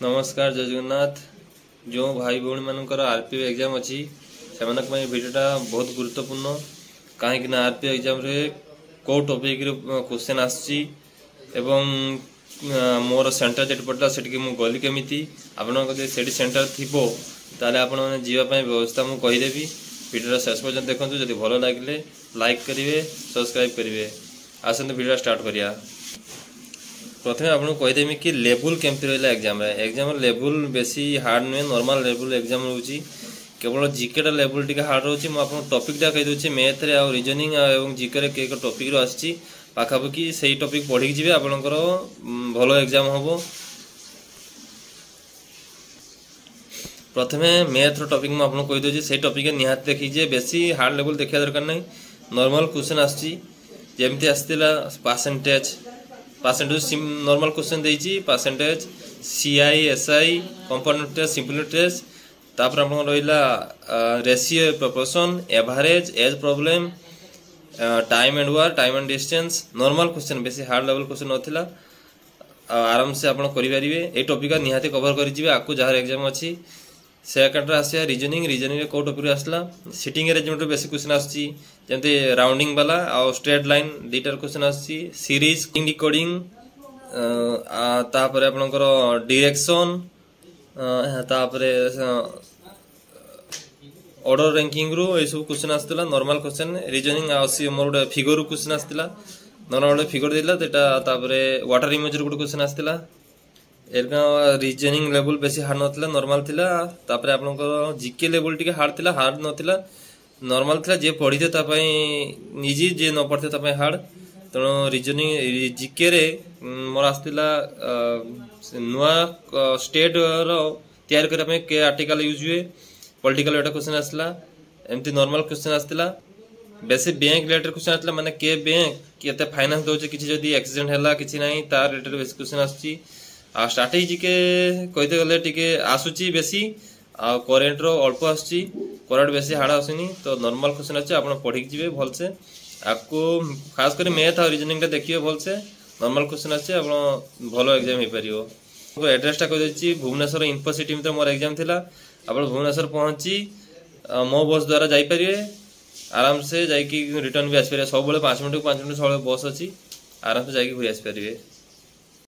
नमस्कार जय जगन्नाथ। जो भाई भौणी मानकर आरपीओ एग्जाम अच्छी से भिडियोटा बहुत गुरुत्वपूर्ण कहीं आरपीओ एग्जाम रे को टॉपिक क्वेश्चन आसी मोर सेंटर जेट पड़ता से गली केमी आपड़ी सेंटर थी ताले आपण जीवाई व्यवस्था मुझे कहीदेवी। भिडियो शेष पर्यटन देखते जब भल लगे लाइक करेंगे सब्सक्राइब करेंगे। आसते भिडियो स्टार्ट करिया। प्रथम आपको कहीदेमी कि लेवल केमती रहा एग्जाम लेवल बेसी हार्ड नुहे नॉर्मल लेवल एग्जाम रोचे केवल जीकेटा लेवल टी हार्ड रोचे। मुझे टॉपिकटा कहीदे मैथ रे आउ रीजनिंग और जीके के टॉपिक आसी पाखापाखि से टॉपिक पढ़ी जी आपंकर भल एग्जाम हम। प्रथम मैथ टॉपिक मुझे कहीदे से टॉपिक निहाती देखिए बेसी हार्ड लेवल देखा दरकार नहीं। नॉर्मल क्वेश्चन आमती आसाला परसेंटेज नॉर्मल क्वेश्चन देती percentage CI SI component test simple test तापर आपन रहिला ratio proportion average age problem time and work time and distance normal question बेसी हार्ड लेवल क्वेश्चन नथिला आराम से आपन करि परिबे। ए टॉपिक निहाती कवर करि जिवे आकु जहार एग्जाम अछि से अकाउंट आसिया रीजनिंग रे को टॉपिक आसला सिटिंग अरेंजमेंट बेसी क्वेश्चन आछि जमते राउंडिंग वाला और स्ट्रेट लाइन दीटार क्वेश्चन आछि सीरीज डिकोडिंग तापर आपनकर डायरेक्शन तापर ऑर्डर रैंकिंग रो ए सब क्वेश्चन आस्तिला नॉर्मल क्वेश्चन रीजनिंग आसी मोर गोटे फिगर क्वेश्चन आस्तिला नॉर्मल गोटे फिगर देला तेटा तापर वाटर इमेज रो गोटे क्वेश्चन आस्तिला एरका रीजनिंग लेवल बेसी हार्ड नथिला नॉर्मल थिला तापर आपनकर जीके लेवल टिके हार्ड थिला हार्ड नथिला नॉर्मल थिला जे पढ़िते ता पई निजी जे न पढ़ते ता पई हार्ड तनो रीजनिंग जीके रे मोर आस्तिला नुआ स्टेट रो तैयार करे पे के आर्टिकल यूज हुए पॉलिटिकल एटा क्वेश्चन आसला एमती नॉर्मल क्वेश्चन आस्तिला बेसी बैंक रिलेटेड क्वेश्चन आसला माने के बैंक केते फाइनेंस दोचे किछि जदी एक्सीडेंट हैला किछि नाही तार रिलेटेड बेसी क्वेश्चन आछि आ स्ट्रैटेजी के कहते गले टिके आसुची बेसी आ करेंट रो अल्प आसुची करेंट बेसी हार्ड आसुनी तो नॉर्मल क्वेश्चन अछि आपण पढि जिवे भल से आपको खास कर मैथ और रीजनिंग टा देखिए भल से नॉर्मल क्वेश्चन अछि आपण भलो एग्जाम हे परियो। तो एड्रेस टा कह देछि भुवनेश्वर इन्फोसिटी में मोर एग्जाम थिला आपण भुवनेश्वर पहुंची मो बस द्वारा जाई परिवे आराम से जाई कि रिटर्न भी आसी परिवे सब बेले 5 मिनिट 5 मिनिट सब बस अछि आराम से जाई कि घुरी आसी परिवे।